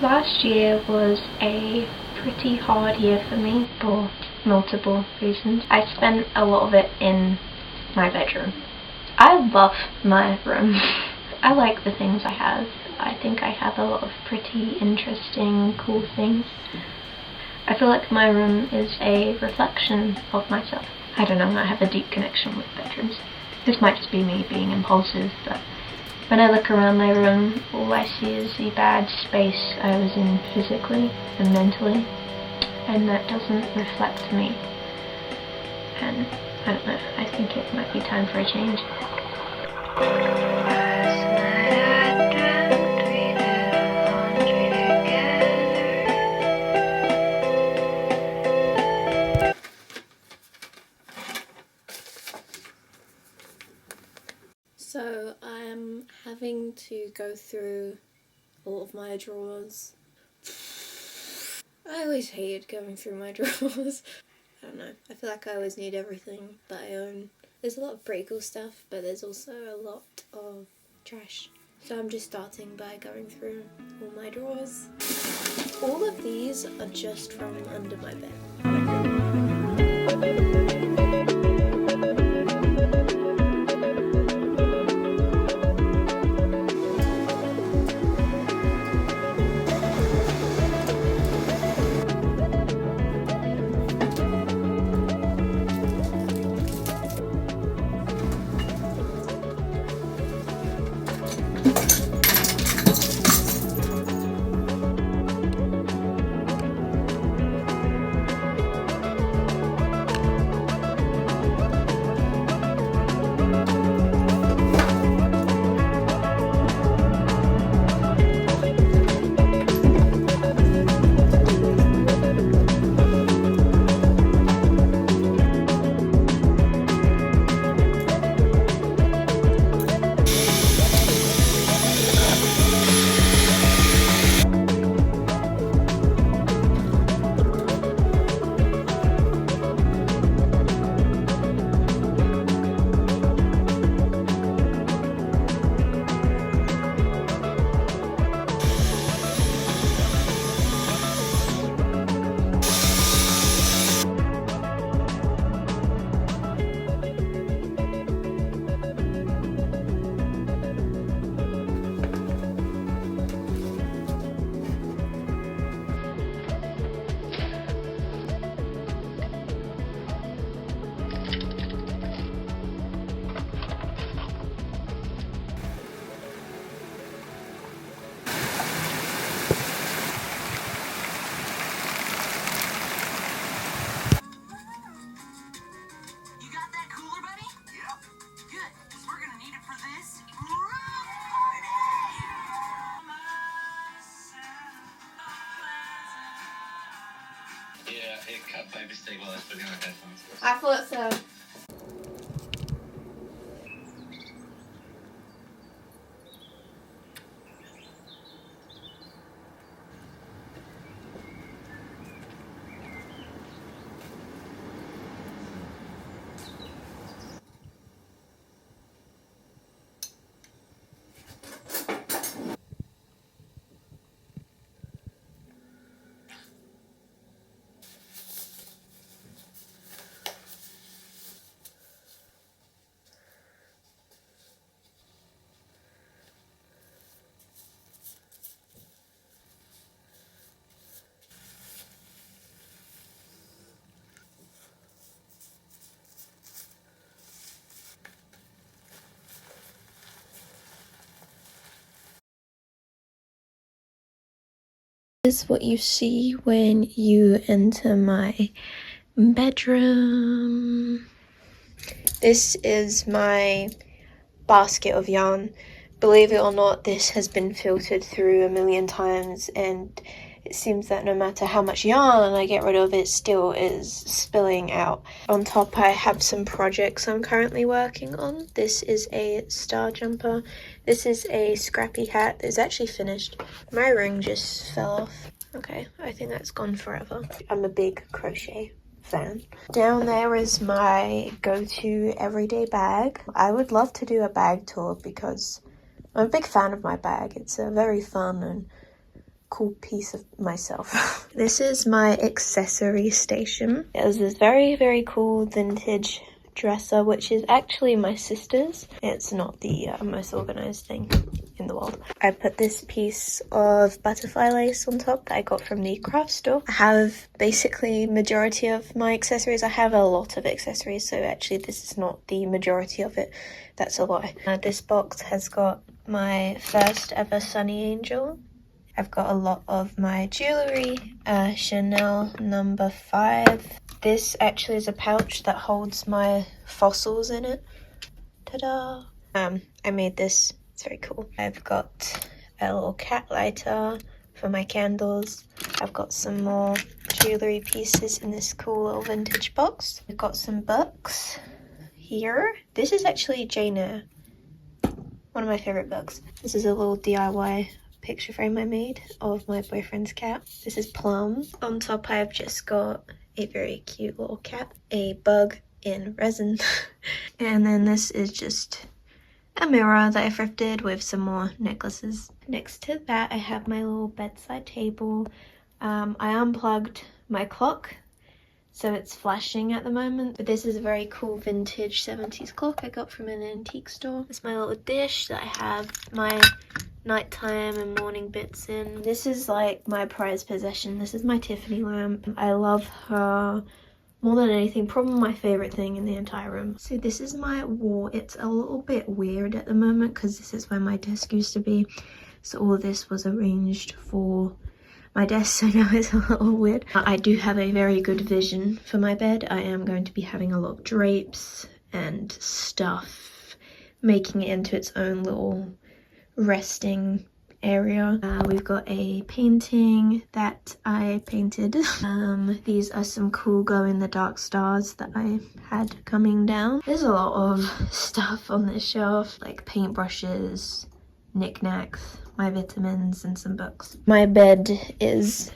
Last year was a pretty hard year for me for multiple reasons. I spent a lot of it in my bedroom. I love my room. I like the things I have. I think I have a lot of pretty interesting, cool things. I feel like my room is a reflection of myself. I don't know, I have a deep connection with bedrooms. This might just be me being impulsive, but when I look around my room, all I see is the bad space I was in physically and mentally, and that doesn't reflect me. And I don't know, I think it might be time for a change. So I'm having to go through all of my drawers. I always hated going through my drawers. I don't know, I feel like I always need everything that I own. There's a lot of pretty cool stuff, but there's also a lot of trash. So I'm just starting by going through all my drawers. All of these are just from under my bed. Yeah, it cut by mistake while I was putting on headphones. I thought so. This is what you see when you enter my bedroom. This is my basket of yarn. Believe it or not, this has been filtered through a million times, and it seems that no matter how much yarn I get rid of, it still is spilling out. On top I have some projects I'm currently working on. This is a star jumper. This is a scrappy hat that's actually finished. My ring just fell off. Okay, I think that's gone forever. I'm a big crochet fan. Down there is my go-to everyday bag. I would love to do a bag tour because I'm a big fan of my bag. It's very fun and cool piece of myself. This is my accessory station. It was this very cool vintage dresser, which is actually my sister's. It's not the most organized thing in the world. I put this piece of butterfly lace on top that I got from the craft store. I have basically majority of my accessories. I have a lot of accessories, so actually this is not the majority of it. That's a lie. This box has got my first ever Sunny Angel. I've got a lot of my jewellery, Chanel number 5. This actually is a pouch that holds my fossils in it. Ta-da! I made this, it's very cool. I've got a little cat lighter for my candles. I've got some more jewellery pieces in this cool little vintage box. I've got some books here. This is actually Jane Eyre, one of my favourite books. This is a little DIY picture frame I made of my boyfriend's cat. This is Plum. On top I've just got a very cute little cat, a bug in resin, and then this is just a mirror that I thrifted with some more necklaces. Next to that I have my little bedside table. I unplugged my clock, so it's flashing at the moment, but this is a very cool vintage 70s clock I got from an antique store. It's my little dish that I have my nighttime and morning bits in. This is like my prized possession. This is my Tiffany lamp. I love her more than anything, probably my favorite thing in the entire room. So this is my wall. It's a little bit weird at the moment because this is where my desk used to be. So all of this was arranged for my desk, so now it's a little weird. I do have a very good vision for my bed. I am going to be having a lot of drapes and stuff, making it into its own little resting area. We've got a painting that I painted. These are some cool glow-in-the-dark stars that I had coming down. There's a lot of stuff on this shelf, like paintbrushes, knickknacks, my vitamins, and some books. My bed is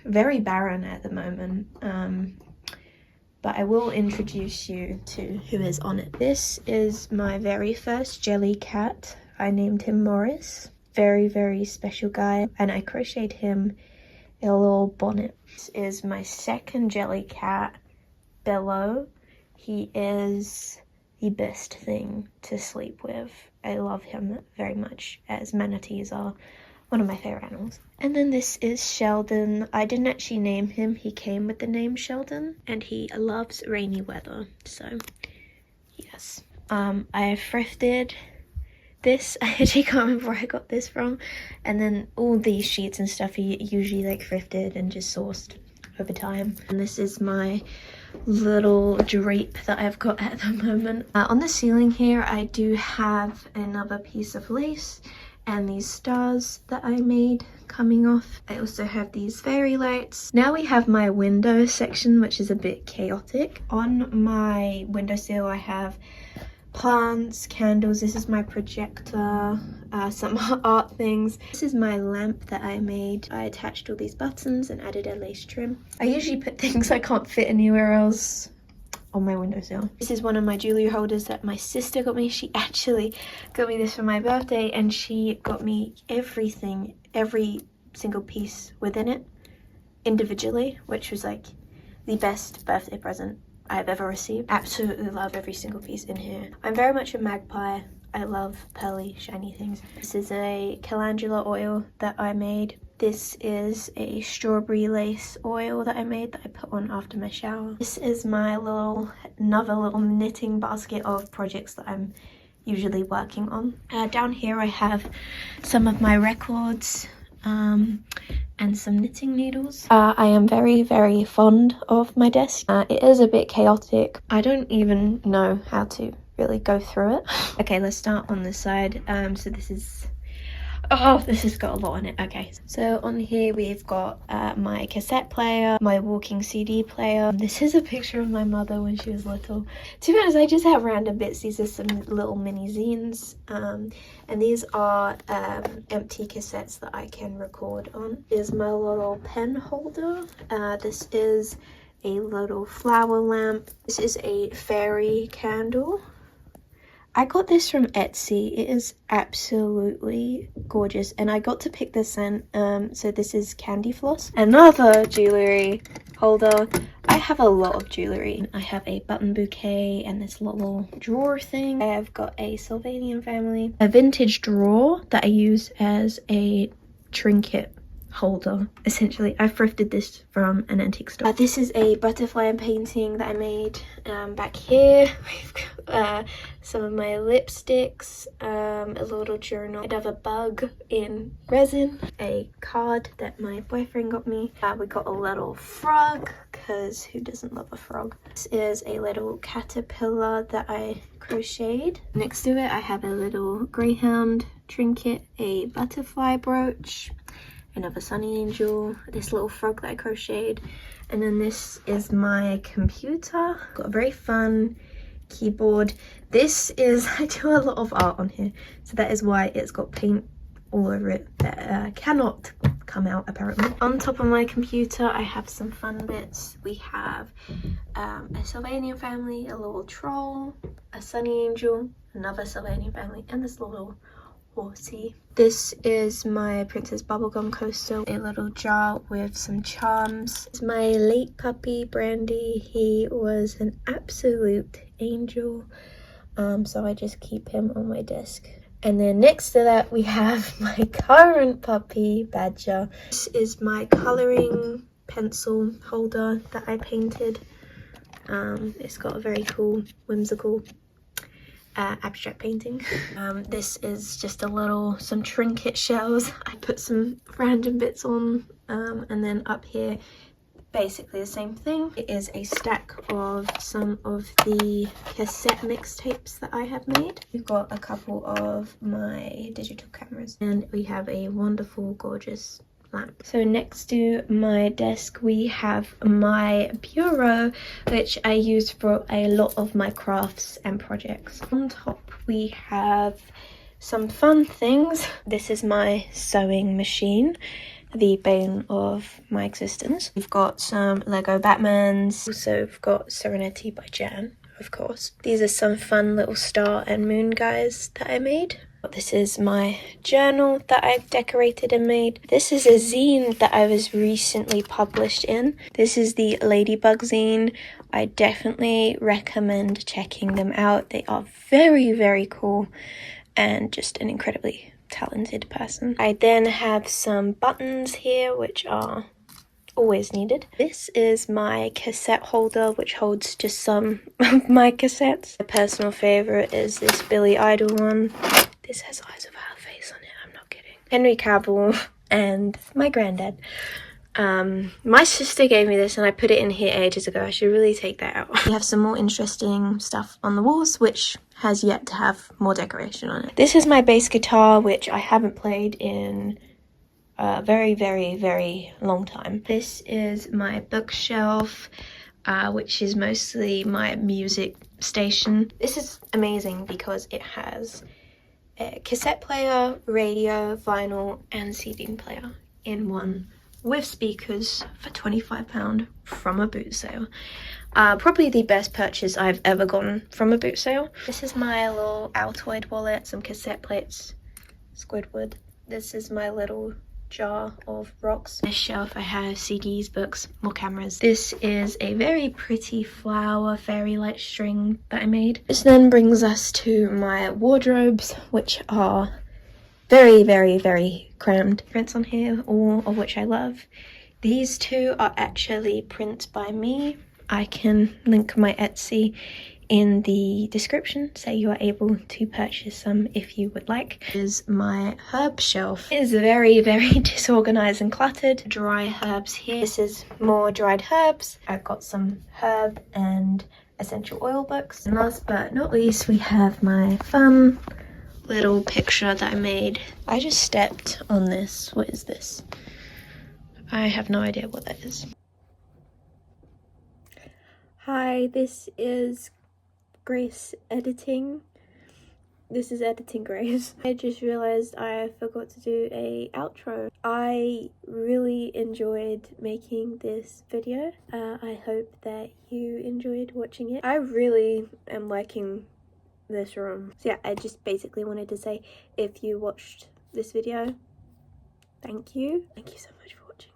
very barren at the moment, but I will introduce you to who is on it. This is my very first jelly cat. I named him Morris. Very special guy, and I crocheted him a little bonnet. This is my second jelly cat, Bello. He is the best thing to sleep with. I love him very much, as manatees are one of my favorite animals. And then this is Sheldon. I didn't actually name him, he came with the name Sheldon, and he loves rainy weather, so yes. I thrifted this. I actually can't remember where I got this from, and then all these sheets and stuff are usually like thrifted and just sourced over time. And this is my little drape that I've got at the moment. On the ceiling here I do have another piece of lace and these stars that I made coming off. I also have these fairy lights. Now we have my window section, which is a bit chaotic. On my windowsill I have plants, candles. This is my projector, some art things. This is my lamp that I made. I attached all these buttons and added a lace trim. I usually put things I can't fit anywhere else on my windowsill. This is one of my jewelry holders that my sister got me. She actually got me this for my birthday, and she got me everything, every single piece within it individually, which was like the best birthday present I've ever received. Absolutely love every single piece in here. I'm very much a magpie. I love pearly, shiny things. This is a calendula oil that I made. This is a strawberry lace oil that I made that I put on after my shower. This is my another little knitting basket of projects that I'm usually working on. Down here I have some of my records, and some knitting needles. I am very fond of my desk. It is a bit chaotic. I don't even know how to really go through it. Okay, let's start on this side. So this is, oh, this has got a lot on it. Okay, so on here we've got my cassette player, my walking CD player. This is a picture of my mother when she was little. To be honest, I just have random bits. These are some little mini zines, and these are empty cassettes that I can record on. Is my little pen holder. This is a little flower lamp. This is a fairy candle. I got this from Etsy. It is absolutely gorgeous, and I got to pick this scent. So this is Candy Floss. Another jewelry holder. I have a lot of jewelry. I have a button bouquet and this little drawer thing. I've got a Sylvanian family, a vintage drawer that I use as a trinket holder. Essentially, I thrifted this from an antique store. This is a butterfly painting that I made. Back here we've got some of my lipsticks, a little journal, another bug in resin, a card that my boyfriend got me. We got a little frog, because who doesn't love a frog? This is a little caterpillar that I crocheted. Next to it I have a little greyhound trinket, a butterfly brooch, another sunny angel, this little frog that I crocheted, and then this is my computer. Got a very fun keyboard. This is, I do a lot of art on here, so that is why it's got paint all over it that cannot come out apparently. On top of my computer I have some fun bits. We have a Sylvanian family, a little troll, a sunny angel, another Sylvanian family, and this little horsey. This is my Princess Bubblegum coaster, a little jar with some charms. This is my late puppy Brandy. He was an absolute angel, so I just keep him on my desk. And then next to that we have my current puppy Badger. This is my colouring pencil holder that I painted. It's got a very cool, whimsical abstract painting. This is just some trinket shells. I put some random bits on, and then up here basically the same thing. It is a stack of some of the cassette mixtapes that I have made. We've got a couple of my digital cameras, and we have a wonderful, gorgeous lamp. So next to my desk we have my bureau, which I use for a lot of my crafts and projects. On top we have some fun things. This is my sewing machine, the bane of my existence. We've got some Lego Batmans. Also we've got Serenity by Jan, of course. These are some fun little star and moon guys that I made. This is my journal that I've decorated and made. This is a zine that I was recently published in. This is the Ladybug zine. I definitely recommend checking them out. They are very, very cool and just an incredibly talented person. I then have some buttons here, which are always needed. This is my cassette holder, which holds just some of my cassettes. My personal favourite is this Billy Idol one. This has eyes of her face on it, I'm not kidding. Henry Cavill and my granddad. My sister gave me this and I put it in here ages ago. I should really take that out. We have some more interesting stuff on the walls, which has yet to have more decoration on it. This is my bass guitar, which I haven't played in a very, very, very long time. This is my bookshelf, which is mostly my music station. This is amazing because it has a cassette player, radio, vinyl, and CD player in one, with speakers for £25 from a boot sale. Probably the best purchase I've ever gotten from a boot sale. This is my little Altoid wallet, some cassette plates, Squidward. This is my little jar of rocks. This shelf I have CDs, books, more cameras. This is a very pretty flower fairy light string that I made. This then brings us to my wardrobes, which are very, very, very crammed. Prints on here, all of which I love. These two are actually prints by me. I can link my Etsy in the description, so you are able to purchase some if you would like. This is my herb shelf. It is very, very disorganized and cluttered. Dry herbs here. This is more dried herbs. I've got some herb and essential oil books. And last but not least, we have my fun little picture that I made. I just stepped on this. What is this? I have no idea what that is. Hi, this is Grace editing. This is editing Grace. I just realized I forgot to do a outro. I really enjoyed making this video. I hope that you enjoyed watching it. I really am liking this room. So yeah, I just basically wanted to say, if you watched this video, thank you so much for watching.